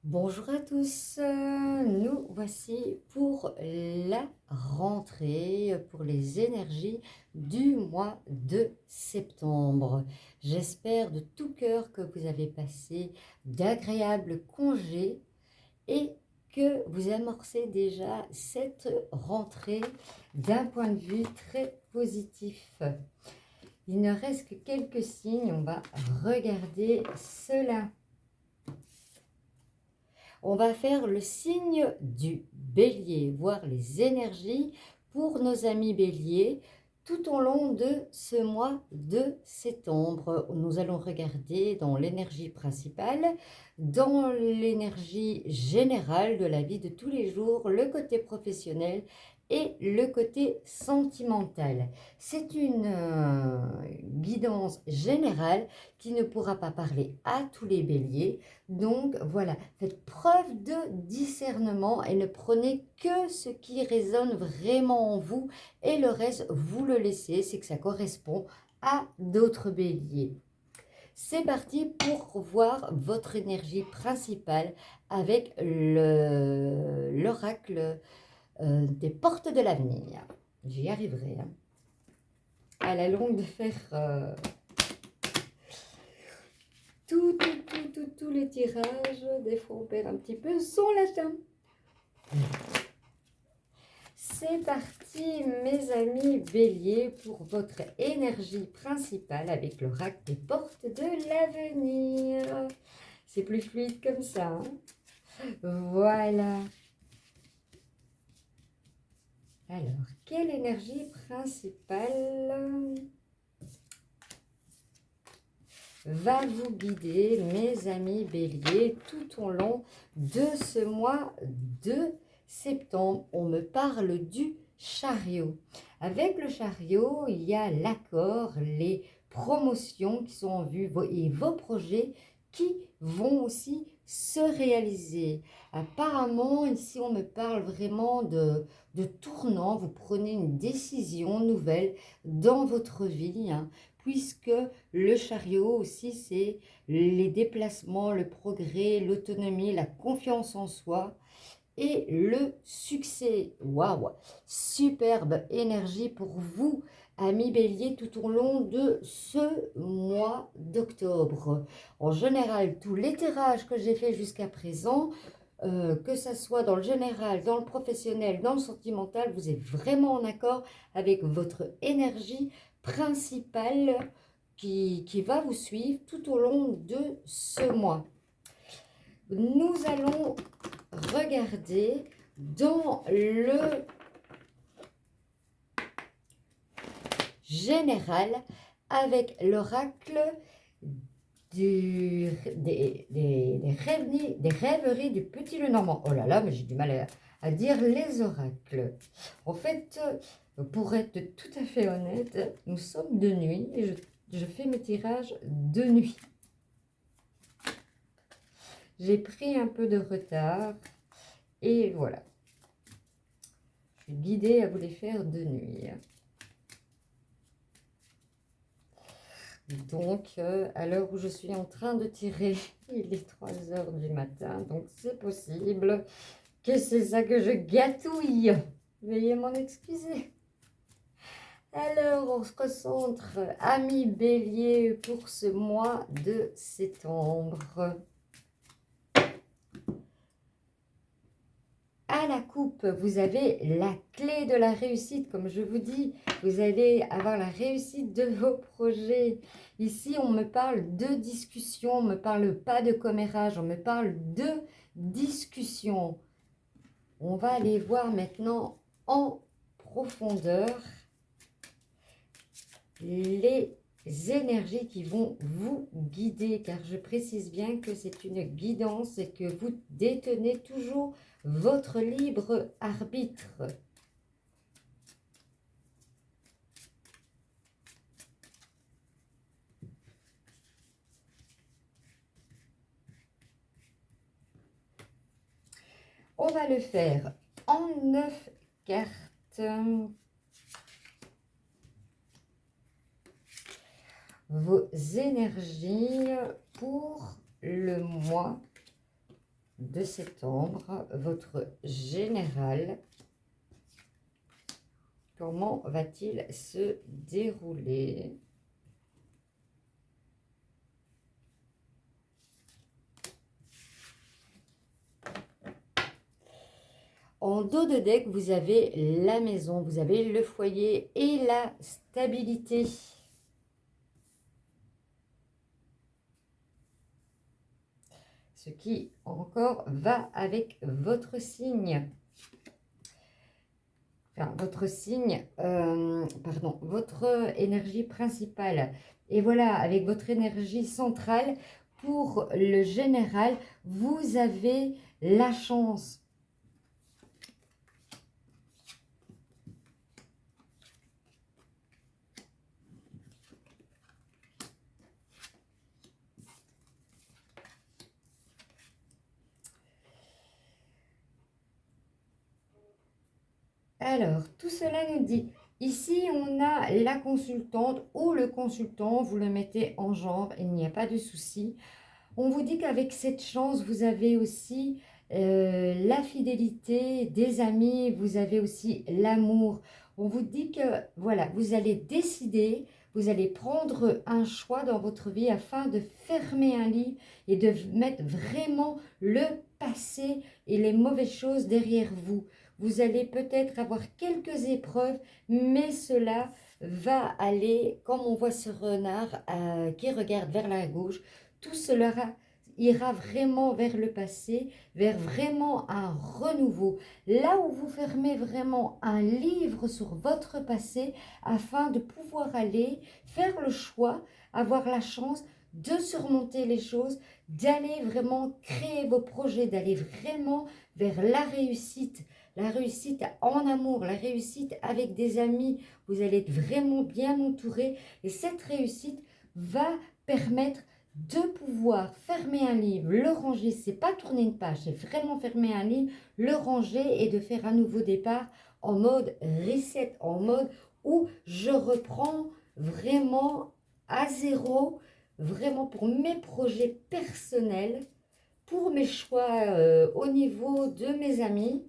Bonjour à tous, nous voici pour la rentrée, pour les énergies du mois de septembre. J'espère de tout cœur que vous avez passé d'agréables congés et que vous amorcez déjà cette rentrée d'un point de vue très positif. Il ne reste que quelques signes, on va regarder cela. On va faire le signe du bélier, voir les énergies pour nos amis béliers tout au long de ce mois de septembre. Nous allons regarder dans l'énergie principale, dans l'énergie générale de la vie de tous les jours, le côté professionnel et le côté sentimental. C'est une guidance générale qui ne pourra pas parler à tous les béliers. Donc voilà, faites preuve de discernement et ne prenez que ce qui résonne vraiment en vous et le reste, vous le laissez, c'est que ça correspond à d'autres béliers. C'est parti pour voir votre énergie principale avec l'oracle des portes de l'avenir. J'y arriverai. Hein. À la longue de faire tous les tirages, des fois on perd un petit peu son latin. C'est parti mes amis béliers pour votre énergie principale avec l'oracle des portes de l'avenir. C'est plus fluide comme ça. Hein. Voilà. Alors, quelle énergie principale va vous guider, mes amis béliers, tout au long de ce mois de septembre? On me parle du chariot. Avec le chariot, il y a l'accord, les promotions qui sont en vue et vos projets qui vont aussi se réaliser. Apparemment, ici, on me parle vraiment de tournant. Vous prenez une décision nouvelle dans votre vie, hein, puisque le chariot aussi, c'est les déplacements, le progrès, l'autonomie, la confiance en soi et le succès. Waouh! Superbe énergie pour vous, amis bélier, tout au long de ce mois d'octobre. En général, tous les tirages que j'ai fait jusqu'à présent, que ce soit dans le général, dans le professionnel, dans le sentimental, vous êtes vraiment en accord avec votre énergie principale qui va vous suivre tout au long de ce mois. Nous allons regarder dans le général avec l'oracle des rêveries du petit Lenormand. Oh là là, mais j'ai du mal à dire les oracles. En fait, pour être tout à fait honnête, nous sommes de nuit et je fais mes tirages de nuit. J'ai pris un peu de retard et voilà. Je suis guidée à vous les faire de nuit. Donc, à l'heure où je suis en train de tirer, il est 3 heures du matin. Donc, c'est possible que c'est ça que je gâtouille. Veuillez m'en excuser. Alors, on se recentre, amis bélier, pour ce mois de septembre. À la coupe, vous avez la clé de la réussite, comme je vous dis. Vous allez avoir la réussite de vos projets. Ici, on me parle de discussion, on ne me parle pas de commérage, on me parle de discussion. On va aller voir maintenant en profondeur les énergies qui vont vous guider, car je précise bien que c'est une guidance et que vous détenez toujours votre libre arbitre. On va le faire en 9 cartes. Vos énergies pour le mois de septembre, votre général, comment va-t-il se dérouler? En dos de deck, vous avez la maison, vous avez le foyer et la stabilité. Ce qui encore va avec votre signe. Enfin, votre signe, pardon, votre énergie principale. Et voilà, avec votre énergie centrale, pour le général, vous avez la chance. Alors, tout cela nous dit, ici on a la consultante ou le consultant, vous le mettez en genre, il n'y a pas de souci. On vous dit qu'avec cette chance, vous avez aussi la fidélité des amis, vous avez aussi l'amour. On vous dit que, voilà, vous allez décider, vous allez prendre un choix dans votre vie afin de fermer un livre et de mettre vraiment le passé et les mauvaises choses derrière vous. Vous allez peut-être avoir quelques épreuves, mais cela va aller, comme on voit ce renard qui regarde vers la gauche, tout cela ira vraiment vers le passé, vers vraiment un renouveau. Là où vous fermez vraiment un livre sur votre passé afin de pouvoir aller faire le choix, avoir la chance de surmonter les choses, d'aller vraiment créer vos projets, d'aller vraiment vers la réussite en amour, la réussite avec des amis. Vous allez être vraiment bien entouré et cette réussite va permettre de pouvoir fermer un livre, le ranger, c'est pas tourner une page, c'est vraiment fermer un livre, le ranger et de faire un nouveau départ en mode reset, en mode où je reprends vraiment à zéro, vraiment pour mes projets personnels, pour mes choix au niveau de mes amis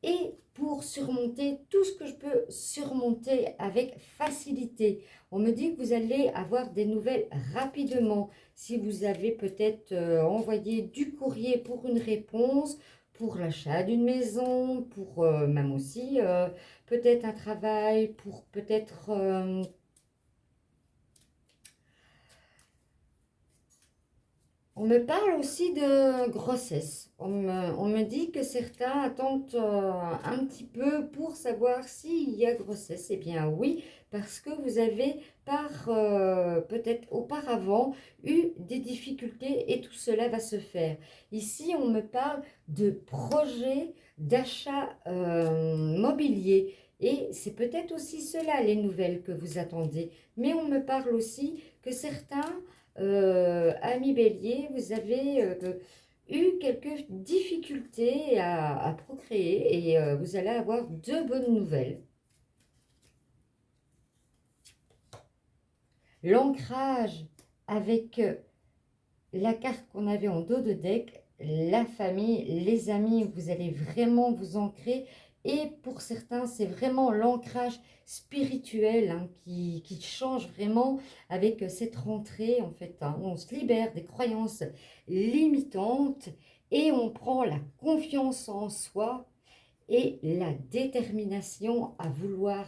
et pour surmonter tout ce que je peux surmonter avec facilité. On me dit que vous allez avoir des nouvelles rapidement. Si vous avez peut-être envoyé du courrier pour une réponse, pour l'achat d'une maison, pour même aussi peut-être un travail, pour peut-être... on me parle aussi de grossesse. On me dit que certains attendent un petit peu pour savoir s'il y a grossesse. Eh bien oui, parce que vous avez peut-être auparavant eu des difficultés et tout cela va se faire. Ici, on me parle de projets d'achat mobilier. Et c'est peut-être aussi cela les nouvelles que vous attendez. Mais on me parle aussi que certains... Ami Bélier, vous avez eu quelques difficultés à procréer et vous allez avoir de bonnes nouvelles. L'ancrage avec la carte qu'on avait en dos de deck, la famille, les amis, vous allez vraiment vous ancrer. Et pour certains, c'est vraiment l'ancrage spirituel qui change vraiment avec cette rentrée. En fait, on se libère des croyances limitantes et on prend la confiance en soi et la détermination à vouloir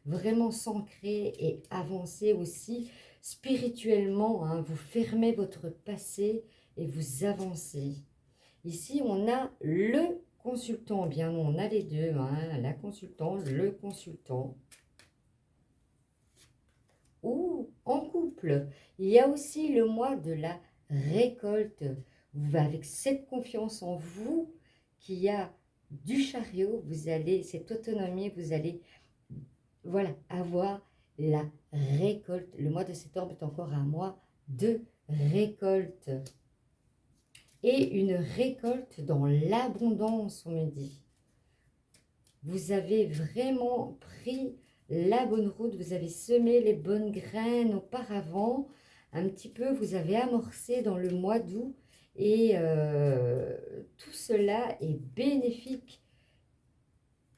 vraiment s'ancrer et avancer aussi spirituellement. Vous fermez votre passé et vous avancez. Ici, on a le consultant. Bien, on a les deux, la consultante, le consultant. Ou en couple, il y a aussi le mois de la récolte. Avec cette confiance en vous qui a du chariot, vous allez, cette autonomie, vous allez, voilà, avoir la récolte. Le mois de septembre est encore un mois de récolte. Et une récolte dans l'abondance, on me dit. Vous avez vraiment pris la bonne route, vous avez semé les bonnes graines auparavant. Un petit peu, vous avez amorcé dans le mois d'août. Et tout cela est bénéfique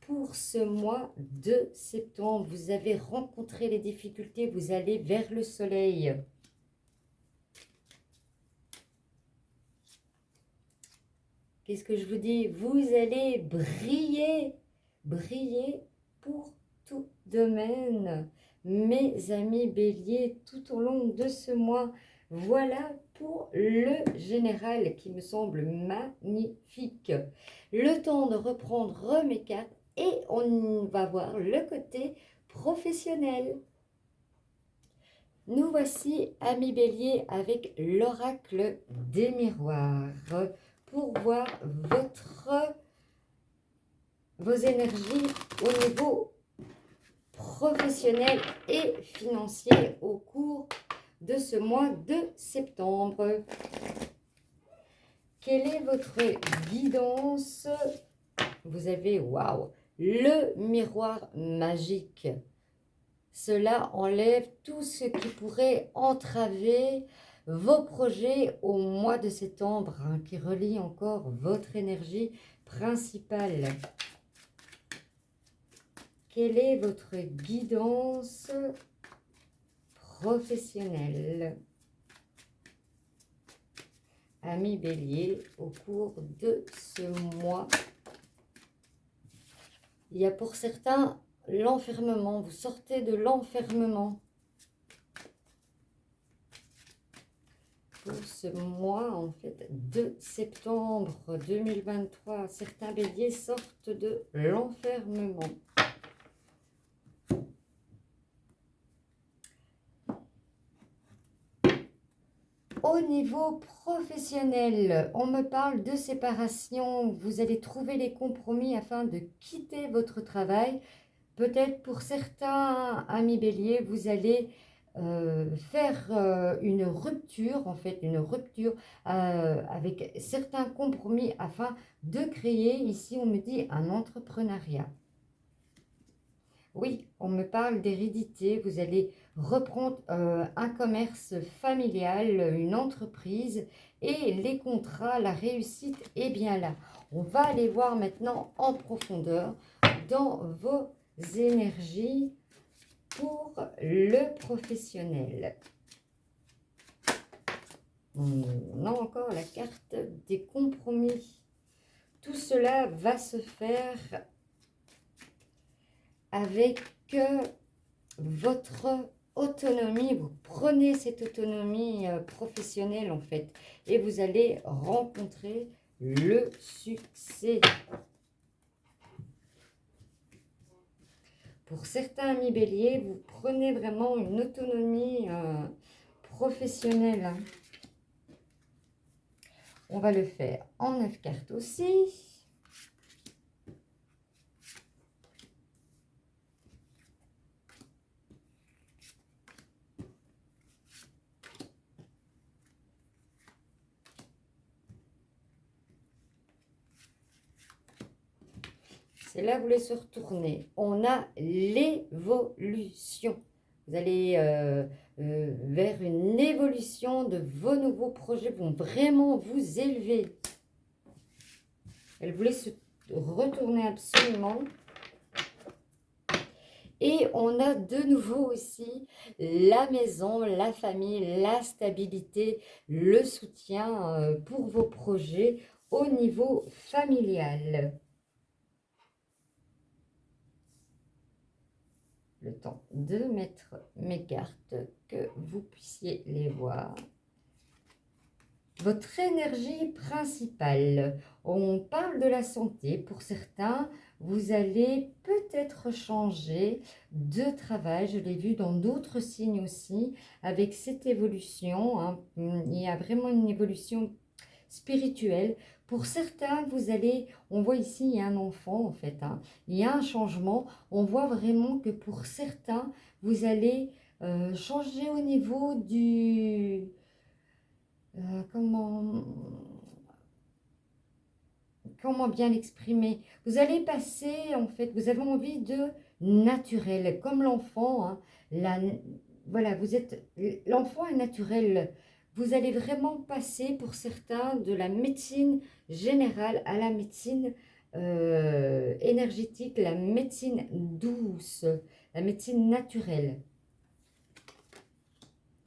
pour ce mois de septembre. Vous avez rencontré les difficultés, vous allez vers le soleil. Qu'est-ce que je vous dis? Vous allez briller, briller pour tout domaine. Mes amis béliers, tout au long de ce mois, voilà pour le général qui me semble magnifique. Le temps de reprendre mes cartes et on va voir le côté professionnel. Nous voici, amis béliers, avec l'oracle des miroirs pour voir vos énergies au niveau professionnel et financier au cours de ce mois de septembre. Quelle est votre guidance? Vous avez, waouh, le miroir magique. Cela enlève tout ce qui pourrait entraver vos projets au mois de septembre, hein, qui relie encore votre énergie principale. Quelle est votre guidance professionnelle, amis bélier, au cours de ce mois? Il y a pour certains l'enfermement, vous sortez de l'enfermement. Pour ce mois, en fait, de septembre 2023, certains béliers sortent de l'enfermement. Au niveau professionnel, on me parle de séparation. Vous allez trouver les compromis afin de quitter votre travail. Peut-être pour certains amis béliers, vous allez faire une rupture, en fait, une rupture avec certains compromis afin de créer, ici on me dit, un entrepreneuriat. Oui, on me parle d'hérédité, vous allez reprendre un commerce familial, une entreprise et les contrats, la réussite est bien là. On va aller voir maintenant en profondeur dans vos énergies pour le professionnel. On a encore la carte des compromis. Tout cela va se faire avec votre autonomie. Vous prenez cette autonomie professionnelle en fait et vous allez rencontrer le succès. Pour certains amis béliers, vous prenez vraiment une autonomie professionnelle. Hein. On va le faire en 9 cartes aussi. C'est là, vous voulez se retourner. On a l'évolution. Vous allez vers une évolution de vos nouveaux projets vont vraiment vous élever. Elle voulait se retourner absolument. Et on a de nouveau aussi la maison, la famille, la stabilité, le soutien pour vos projets au niveau familial. Le temps de mettre mes cartes, que vous puissiez les voir. Votre énergie principale, on parle de la santé. Pour certains, vous allez peut-être changer de travail. Je l'ai vu dans d'autres signes aussi, avec cette évolution. Hein, il y a vraiment une évolution spirituelle. Pour certains, vous allez, on voit ici, il y a un enfant en fait, hein, il y a un changement. On voit vraiment que pour certains, vous allez changer au niveau du... comment bien l'exprimer? Vous allez passer, en fait, vous avez envie de naturel, comme l'enfant. Hein, voilà, l'enfant est naturel. Vous allez vraiment passer pour certains de la médecine générale à la médecine énergétique, la médecine douce, la médecine naturelle.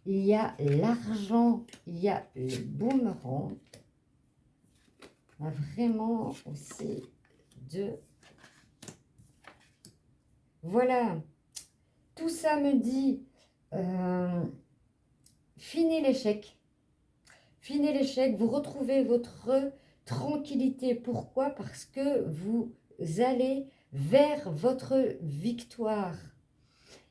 Il y a l'argent, il y a le boomerang. On a vraiment aussi de... Voilà, tout ça me dit, finez l'échec. Finez l'échec, vous retrouvez votre tranquillité. Pourquoi? Parce que vous allez vers votre victoire.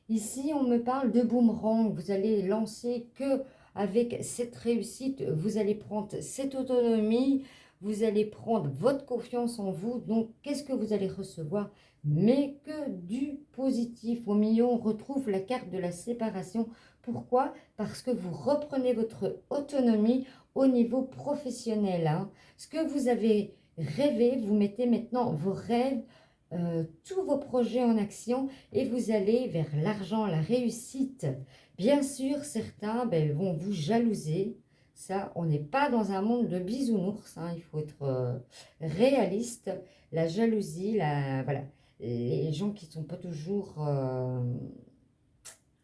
Ici, on me parle de boomerang. Vous allez lancer que avec cette réussite, vous allez prendre cette autonomie, vous allez prendre votre confiance en vous. Donc, qu'est-ce que vous allez recevoir? Mais que du positif. Au milieu, on retrouve la carte de la séparation. Pourquoi? Parce que vous reprenez votre autonomie au niveau professionnel. Hein. Ce que vous avez rêvé, vous mettez maintenant vos rêves, tous vos projets en action et vous allez vers l'argent, la réussite. Bien sûr, certains vont vous jalouser. Ça, on n'est pas dans un monde de bisounours. Hein, il faut être réaliste. La jalousie, voilà, les gens qui ne sont pas toujours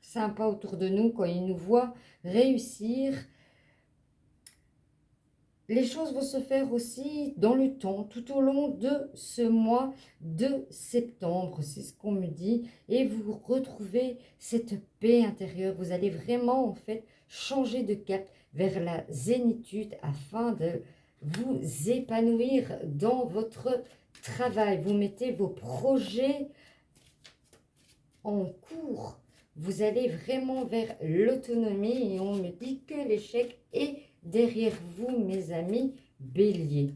sympas autour de nous quand ils nous voient réussir. Les choses vont se faire aussi dans le temps, tout au long de ce mois de septembre, c'est ce qu'on me dit. Et vous retrouvez cette paix intérieure. Vous allez vraiment, en fait, changer de cap vers la zénitude afin de vous épanouir dans votre travail. Vous mettez vos projets en cours. Vous allez vraiment vers l'autonomie et on me dit que l'échec est derrière vous, mes amis béliers.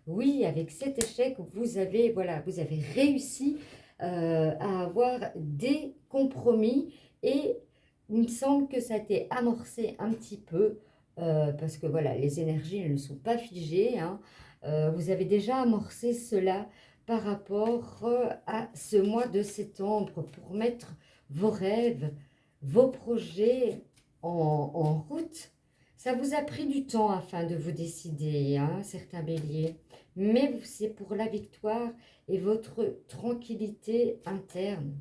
Oui, avec cet échec, vous avez, voilà, vous avez réussi à avoir des compromis et il me semble que ça a été amorcé un petit peu parce que voilà, les énergies elles ne sont pas figées. Hein. Vous avez déjà amorcé cela par rapport à ce mois de septembre pour mettre vos rêves, vos projets en route. Ça vous a pris du temps afin de vous décider, hein, certains béliers. Mais c'est pour la victoire et votre tranquillité interne.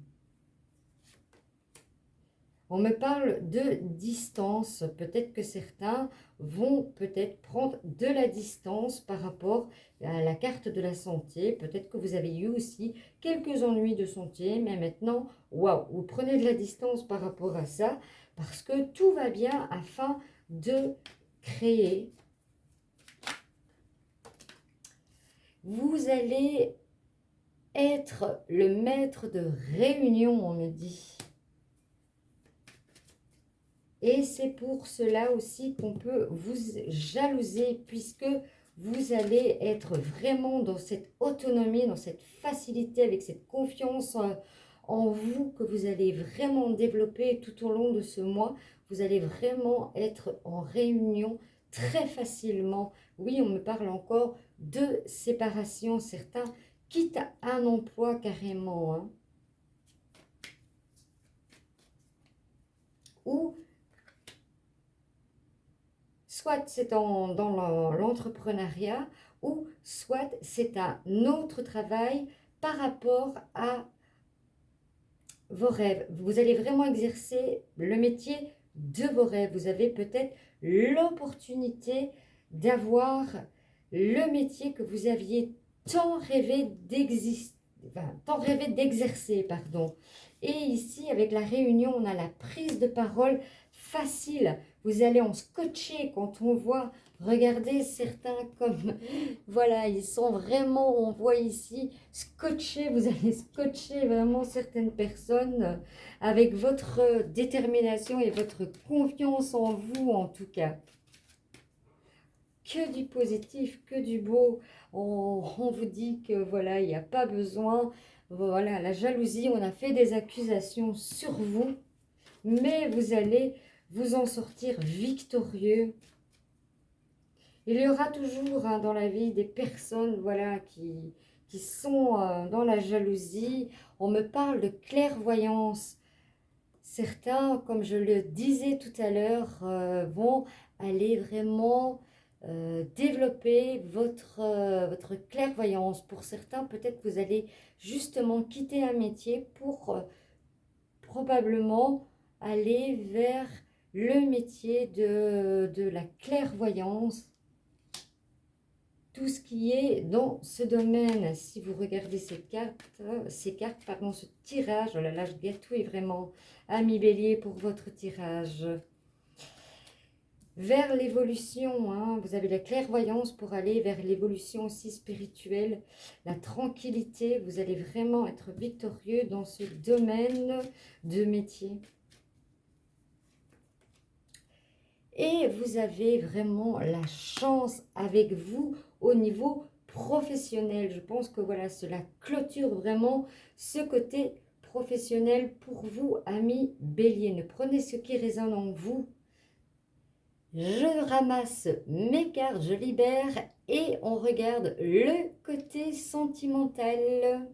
On me parle de distance. Peut-être que certains vont peut-être prendre de la distance par rapport à la carte de la santé. Peut-être que vous avez eu aussi quelques ennuis de santé, mais maintenant, waouh, vous prenez de la distance par rapport à ça parce que tout va bien afin de créer. Vous allez être le maître de réunion, on me dit. Et c'est pour cela aussi qu'on peut vous jalouser, puisque vous allez être vraiment dans cette autonomie, dans cette facilité, avec cette confiance en vous que vous allez vraiment développer tout au long de ce mois. Vous allez vraiment être en réunion très facilement. Oui, on me parle encore de séparation. Certains quittent un emploi carrément. Hein. Ou soit c'est dans l'entrepreneuriat ou soit c'est un autre travail par rapport à vos rêves. Vous allez vraiment exercer le métier de vos rêves. Vous avez peut-être l'opportunité d'avoir le métier que vous aviez tant rêvé d'exercer, pardon. Et ici, avec la réunion, on a la prise de parole facile. Vous allez en scotcher quand on voit, regardez certains comme, voilà, ils sont vraiment, on voit ici, scotcher, vous allez scotcher vraiment certaines personnes avec votre détermination et votre confiance en vous en tout cas. Que du positif, que du beau. On vous dit que voilà, il n'y a pas besoin. Voilà, la jalousie, on a fait des accusations sur vous, mais vous allez vous en sortir victorieux. Il y aura toujours hein, dans la vie des personnes voilà, qui sont dans la jalousie. On me parle de clairvoyance. Certains, comme je le disais tout à l'heure, vont aller vraiment développer votre clairvoyance. Pour certains, peut-être que vous allez justement quitter un métier pour probablement aller vers le métier de la clairvoyance. Tout ce qui est dans ce domaine, si vous regardez ces cartes, pardon, ce tirage, oh là là, je gâtouille vraiment, ami Bélier, pour votre tirage. Vers l'évolution, hein, vous avez la clairvoyance pour aller vers l'évolution aussi spirituelle, la tranquillité, vous allez vraiment être victorieux dans ce domaine de métier. Et vous avez vraiment la chance avec vous au niveau professionnel. Je pense que voilà, cela clôture vraiment ce côté professionnel pour vous, amis Bélier. Ne prenez ce qui résonne en vous. Je ramasse mes cartes, je libère et on regarde le côté sentimental.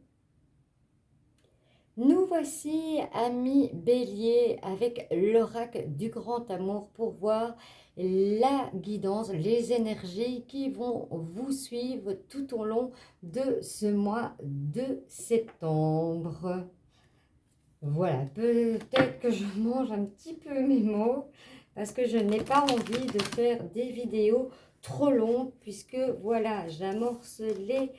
Nous voici, amis Bélier, avec l'oracle du grand amour pour voir la guidance, les énergies qui vont vous suivre tout au long de ce mois de septembre. Voilà, peut-être que je mange un petit peu mes mots parce que je n'ai pas envie de faire des vidéos trop longues puisque voilà, j'amorce les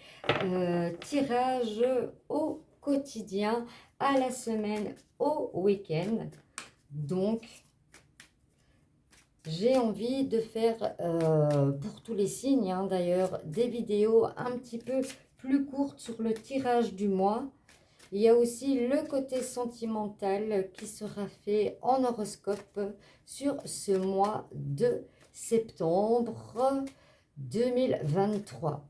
tirages au quotidien, à la semaine, au week-end. Donc, j'ai envie de faire, pour tous les signes hein, d'ailleurs, des vidéos un petit peu plus courtes sur le tirage du mois. Il y a aussi le côté sentimental qui sera fait en horoscope sur ce mois de septembre 2023.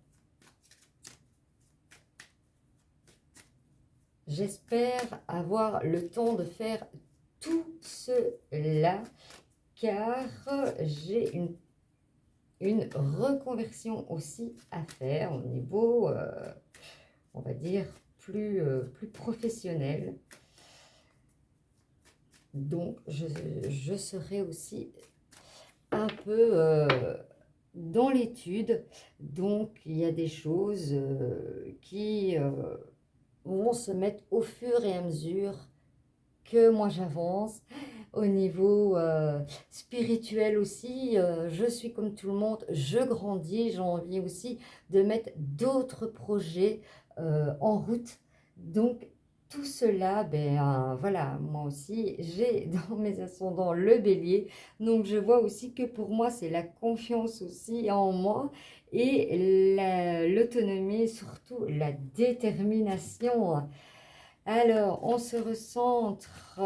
J'espère avoir le temps de faire tout cela car j'ai une reconversion aussi à faire au niveau, on va dire, plus professionnel. Donc, je serai aussi un peu dans l'étude. Donc, il y a des choses qui vont se mettre au fur et à mesure que moi j'avance. Au niveau spirituel aussi, je suis comme tout le monde, je grandis, j'ai envie aussi de mettre d'autres projets en route. Donc tout cela, ben voilà, moi aussi j'ai dans mes ascendants le bélier, donc je vois aussi que pour moi c'est la confiance aussi en moi et l'autonomie, surtout la détermination. Alors on se recentre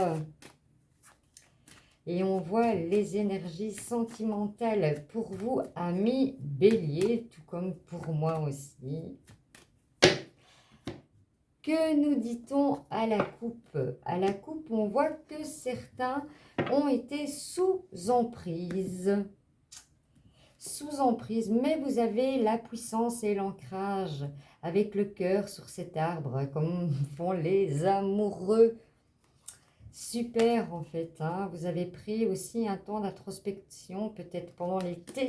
et on voit les énergies sentimentales pour vous, amis Bélier, tout comme pour moi aussi. Que nous dit-on à la coupe? À la coupe, on voit que certains ont été sous emprise. Sous emprise, mais vous avez la puissance et l'ancrage avec le cœur sur cet arbre, comme font les amoureux. Super en fait, hein. Vous avez pris aussi un temps d'introspection, peut-être pendant l'été.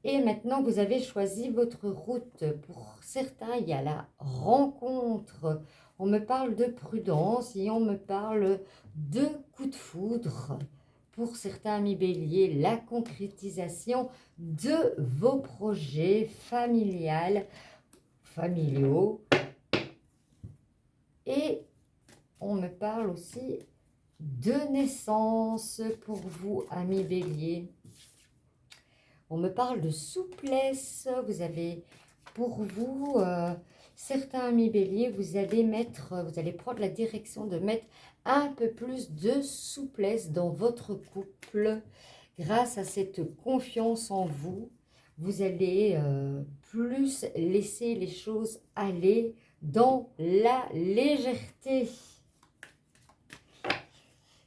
Et maintenant, vous avez choisi votre route. Pour certains, il y a la rencontre. On me parle de prudence et on me parle de coup de foudre. Pour certains amis béliers, la concrétisation de vos projets familiaux. Et on me parle aussi de naissance pour vous, amis bélier. On me parle de souplesse. Vous avez, pour vous, certains amis bélier, vous allez prendre la direction de mettre un peu plus de souplesse dans votre couple. Grâce à cette confiance en vous, vous allez plus laisser les choses aller dans la légèreté.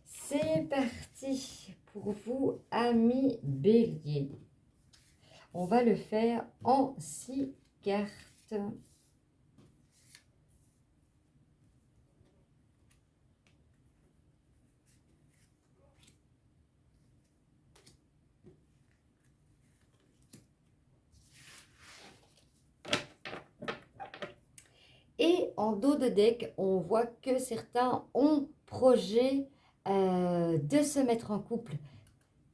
C'est parti pour vous, amis bélier. On va le faire en 6 cartes. en dos de deck, on voit que certains ont projet de se mettre en couple.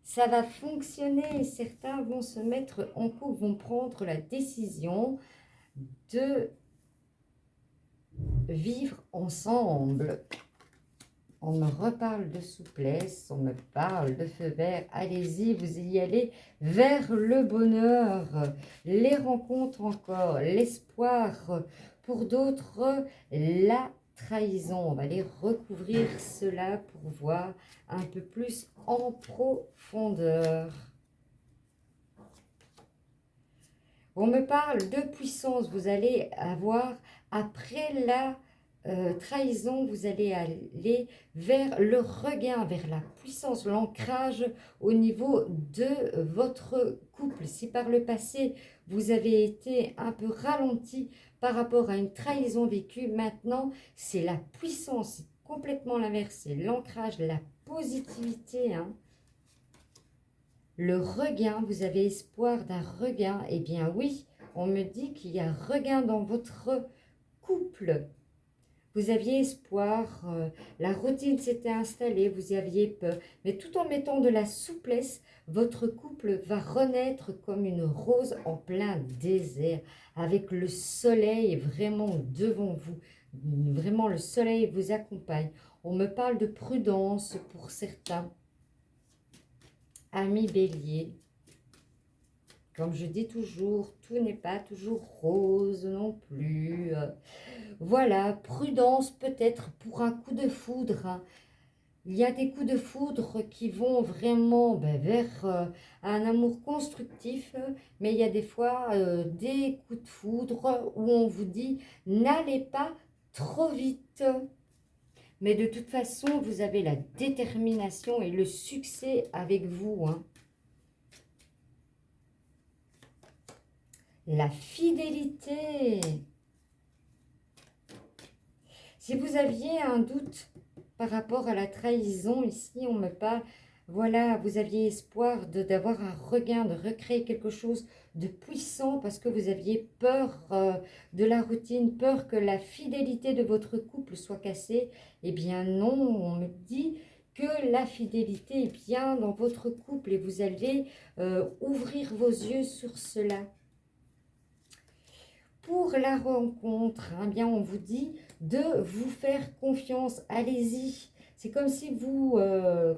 Ça va fonctionner, certains vont se mettre en couple, vont prendre la décision de vivre ensemble. On me reparle de souplesse, on me parle de feu vert. Allez-y, vous y allez vers le bonheur, les rencontres encore, l'espoir. Pour d'autres, la trahison. On va aller recouvrir cela pour voir un peu plus en profondeur. On me parle de puissance. Vous allez avoir, après la trahison, vous allez aller vers le regain, vers la puissance, l'ancrage au niveau de votre couple. Si par le passé, vous avez été un peu ralenti par rapport à une trahison vécue, maintenant, c'est la puissance, c'est complètement l'inverse, c'est l'ancrage, la positivité, hein. Le regain, vous avez espoir d'un regain. Eh bien oui, on me dit qu'il y a regain dans votre couple. Vous aviez espoir, la routine s'était installée, vous aviez peur. Mais tout en mettant de la souplesse, votre couple va renaître comme une rose en plein désert, avec le soleil vraiment devant vous. Vraiment, le soleil vous accompagne. On me parle de prudence pour certains. Amis Bélier, comme je dis toujours, tout n'est pas toujours rose non plus. Voilà, prudence peut-être pour un coup de foudre, hein. Il y a des coups de foudre qui vont vraiment vers un amour constructif, mais il y a des fois des coups de foudre où on vous dit n'allez pas trop vite. Mais de toute façon, vous avez la détermination et le succès avec vous, hein. La fidélité. Si vous aviez un doute par rapport à la trahison, ici on me parle, voilà, vous aviez espoir d'avoir un regain, de recréer quelque chose de puissant parce que vous aviez peur de la routine, peur que la fidélité de votre couple soit cassée. Eh bien non, on me dit que la fidélité est bien dans votre couple et vous allez ouvrir vos yeux sur cela. Pour la rencontre, eh bien on vous dit de vous faire confiance, allez-y. C'est comme si vous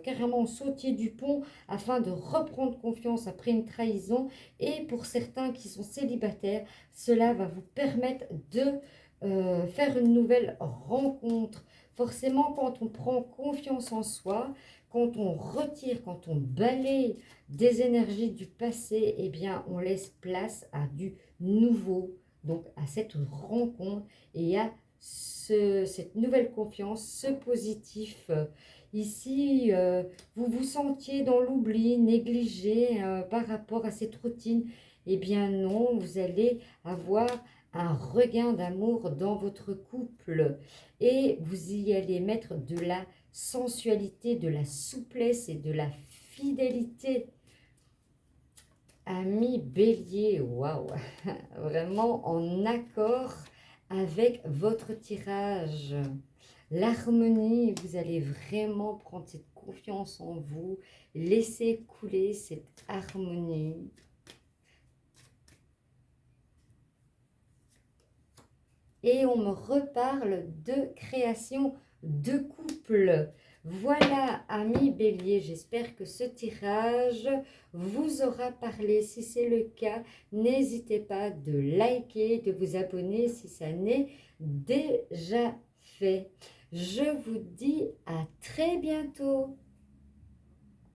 carrément sautiez du pont afin de reprendre confiance après une trahison. Et pour certains qui sont célibataires, cela va vous permettre de faire une nouvelle rencontre. Forcément, quand on prend confiance en soi, quand on retire, quand on balaye des énergies du passé, eh bien on laisse place à du nouveau. Donc à cette rencontre et à cette nouvelle confiance, ce positif. Ici, vous vous sentiez dans l'oubli, négligé par rapport à cette routine. Eh bien non, vous allez avoir un regain d'amour dans votre couple. Et vous y allez mettre de la sensualité, de la souplesse et de la fidélité. Amis Bélier, waouh, vraiment en accord avec votre tirage. L'harmonie, vous allez vraiment prendre cette confiance en vous, laisser couler cette harmonie. Et on me reparle de création de couple. Voilà, amis Bélier, j'espère que ce tirage vous aura parlé. Si c'est le cas, n'hésitez pas de liker, de vous abonner si ça n'est déjà fait. Je vous dis à très bientôt.